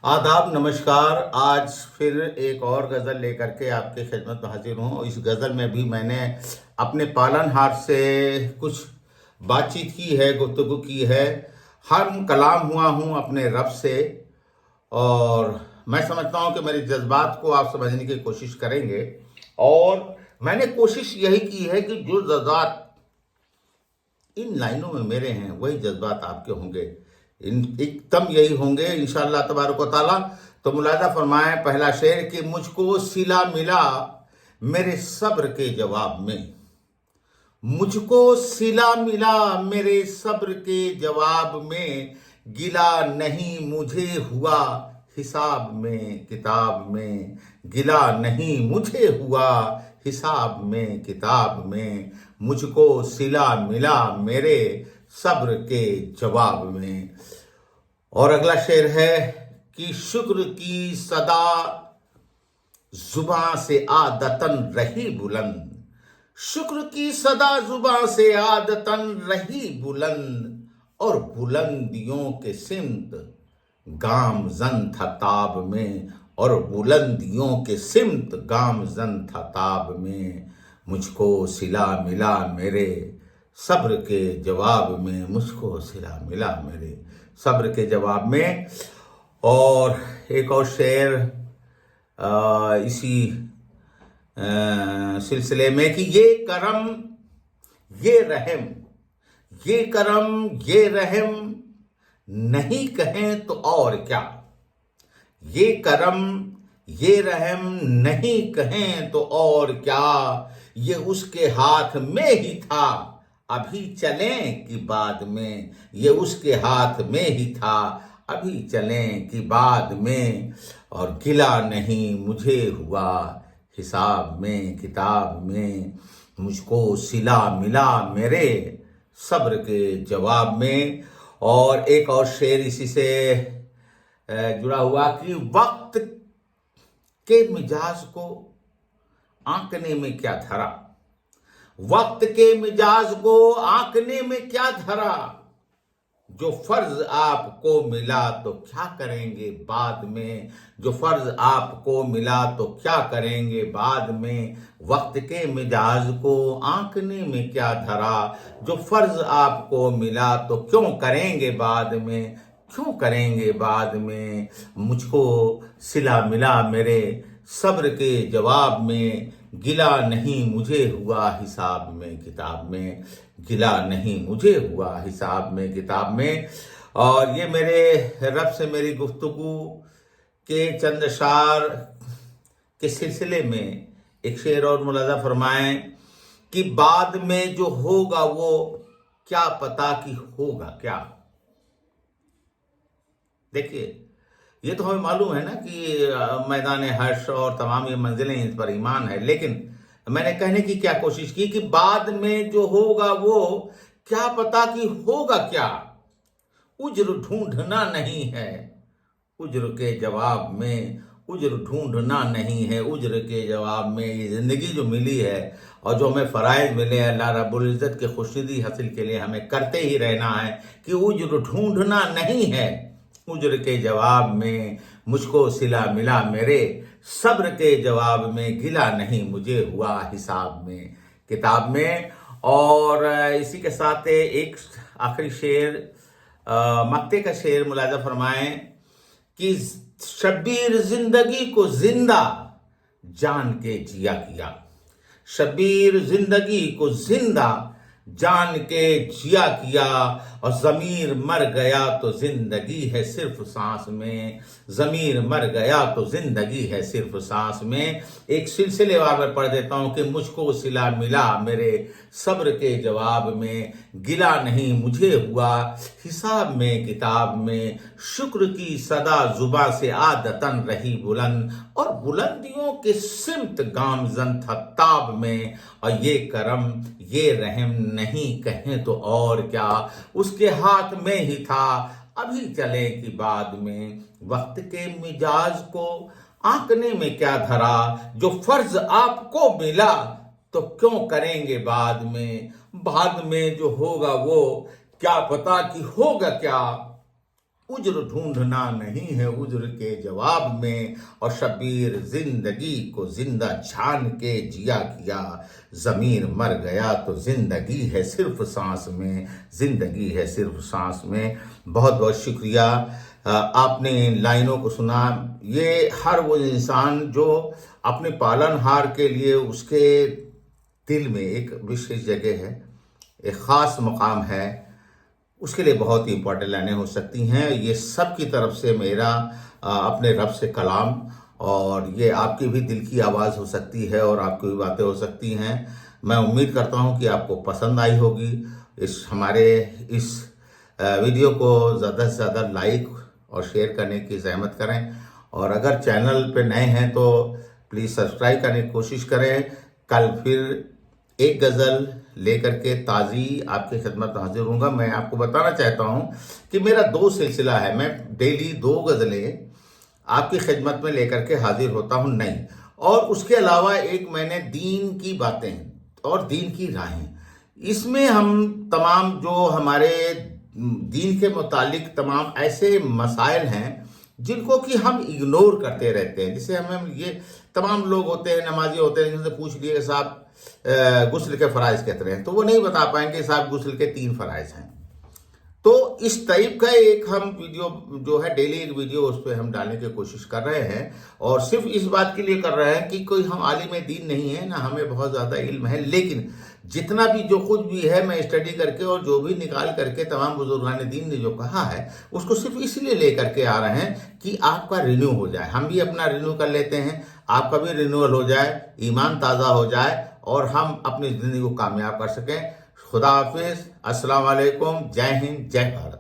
आदाब नमस्कार। आज फिर एक और गज़ल लेकर के आपके खिदमत में हाजिर हूँ। इस गज़ल में भी मैंने अपने पालनहार से कुछ बातचीत की है, गुफ्तगू की है। हम कलाम हुआ हूँ अपने रब से, और मैं समझता हूँ कि मेरे जज्बात को आप समझने की कोशिश करेंगे। और मैंने कोशिश यही की है कि जो जज्बात इन लाइनों में मेरे हैं वही जज्बात आपके होंगे, इन एकदम यही होंगे इंशाअल्लाह तबारक व ताला। तो मुलाजा फरमाएं पहला शेर कि मुझको सिला मिला मेरे सब्र के जवाब में। मुझको सिला मिला मेरे सब्र के जवाब में, गिला नहीं मुझे हुआ हिसाब में किताब में। गिला नहीं मुझे हुआ हिसाब में किताब में, मुझको सिला मिला मेरे सब्र के जवाब में। और अगला शेर है कि शुक्र की सदा जुबां से आदतन रही बुलंद। शुक्र की सदा जुबां से आदतन रही बुलंद, और बुलंदियों के सिमत गामजन था ताब में। और बुलंदियों के सिमत गामजन था ताब में, मुझको सिला मिला मेरे सब्र के जवाब में। मुझको सिला मिला मेरे सब्र के जवाब में। और एक और शेर इसी सिलसिले में कि ये करम ये रहम, ये करम ये रहम नहीं कहें तो और क्या। ये करम ये रहम नहीं कहें तो और क्या, ये उसके हाथ में ही था अभी चलें कि बाद में। ये उसके हाथ में ही था अभी चलें कि बाद में, और गिला नहीं मुझे हुआ हिसाब में किताब में। मुझको सिला मिला मेरे सब्र के जवाब में। और एक और शेर इसी से जुड़ा हुआ कि वक्त के मिजाज को आंकने में क्या धरा। वक्त के मिजाज को आंकने में क्या धरा, जो फर्ज आपको मिला तो क्या करेंगे बाद में। जो फर्ज आपको मिला तो क्या करेंगे बाद में, वक्त के मिजाज को आंकने में क्या धरा। जो फर्ज आपको मिला तो क्यों करेंगे बाद में, क्यों करेंगे बाद में। मुझको सिला मिला मेरे सब्र के जवाब में, गिला नहीं मुझे हुआ हिसाब में किताब में। गिला नहीं मुझे हुआ हिसाब में किताब में। और ये मेरे रब से मेरी गुफ्तगू के चंद अशार के सिलसिले में एक शेर और मुलाजा फरमाएं कि बाद में जो होगा वो क्या पता कि होगा क्या। देखिए, ये तो हमें मालूम है ना कि मैदान हर्ष और तमाम ये मंजिलें इस पर ईमान है, लेकिन मैंने कहने की क्या कोशिश की कि बाद में जो होगा वो क्या पता कि होगा क्या। उज्र ढूंढना नहीं है उज्र के जवाब में, उज्र ढूंढना नहीं है उज्र के जवाब में। ये जिंदगी जो मिली है और जो हमें फराइज मिले हैं अल्लाह रब्बुल इज्जत के खुशनुदी हासिल के लिए हमें करते ही रहना है कि उज्र ढूंढना नहीं है उज्र के जवाब में। मुझको सिला मिला मेरे सब्र के जवाब में, गिला नहीं मुझे हुआ हिसाब में किताब में। और इसी के साथ एक आखिरी शेर मक्ते का शेर मुलाजा फरमाएं कि शब्बीर जिंदगी को जिंदा जान के जिया किया। शब्बीर जिंदगी को जिंदा जान के जिया किया, और जमीर मर गया तो जिंदगी है सिर्फ सांस में। जमीर मर गया तो जिंदगी है सिर्फ सांस में। एक सिलसिलेवार में पढ़ देता हूं कि मुझको सिला मिला मेरे सब्र के जवाब में, गिला नहीं मुझे हुआ हिसाब में किताब में। शुक्र की सदा जुबा से आदतन रही बुलंद, और बुलंदियों के सिमत गामजन था ताब में। और ये करम ये रहम नहीं कहें तो और क्या, उसके हाथ में ही था अभी चले कि बाद में। वक्त के मिजाज को आंकने में क्या धरा, जो फर्ज आपको मिला तो क्यों करेंगे बाद में। बाद में जो होगा वो क्या पता कि होगा क्या। उज्र ढूंढना नहीं है उज्र के जवाब में, और शब्बीर जिंदगी को जिंदा छान के जिया किया, ज़मीर मर गया तो जिंदगी है सिर्फ सांस में, जिंदगी है सिर्फ सांस में। बहुत बहुत शुक्रिया, आपने इन लाइनों को सुना। ये हर वो इंसान जो अपने पालनहार के लिए उसके दिल में एक विशेष जगह है, एक ख़ास मकाम है, उसके लिए बहुत ही इंपॉर्टेंट लाइनें हो सकती हैं। ये सब की तरफ से मेरा अपने रब से कलाम, और ये आपकी भी दिल की आवाज़ हो सकती है और आपकी भी बातें हो सकती हैं। मैं उम्मीद करता हूँ कि आपको पसंद आई होगी। हमारे इस वीडियो को ज़्यादा से ज़्यादा लाइक और शेयर करने की ज़हमत करें, और अगर चैनल पे नए हैं तो प्लीज़ सब्सक्राइब करने की कोशिश करें। कल फिर एक गज़ल लेकर के ताज़ी आपकी खिदमत में हाजिर होऊंगा। मैं आपको बताना चाहता हूं कि मेरा 2 सिलसिला है, मैं डेली 2 गज़लें आपकी खिदमत में लेकर के हाजिर होता हूं नई, और उसके अलावा एक मैंने दीन की बातें और दीन की राहें, इसमें हम तमाम जो हमारे दीन के मुतालिक तमाम ऐसे मसाइल हैं जिनको कि हम इग्नोर करते रहते हैं। जैसे हम ये तमाम लोग होते हैं, नमाजी होते हैं, जिनसे पूछ लिए कि साहब गुस्ल के फ़राइज़ कितने हैं, तो वो नहीं बता पाएंगे साहब गुस्ल के 3 फ़राइज़ हैं। तो इस टाइप का एक हम वीडियो जो है डेली एक वीडियो उस पर हम डालने की कोशिश कर रहे हैं, और सिर्फ इस बात के लिए कर रहे हैं कि कोई हम आलिम दीन नहीं है ना, हमें बहुत ज़्यादा इल्म है, लेकिन जितना भी जो कुछ भी है मैं स्टडी करके और जो भी निकाल करके तमाम बुजुर्गान दीन ने जो कहा है उसको सिर्फ इसलिए ले करके आ रहे हैं कि आपका रिन्यू हो जाए, हम भी अपना रिन्यू कर लेते हैं, आपका भी रिन्यूअल हो जाए, ईमान ताज़ा हो जाए और हम अपनी ज़िंदगी को कामयाब कर सकें। खुदा हाफिज़, अस्सलाम वालेकुम, जय हिंद, जय भारत।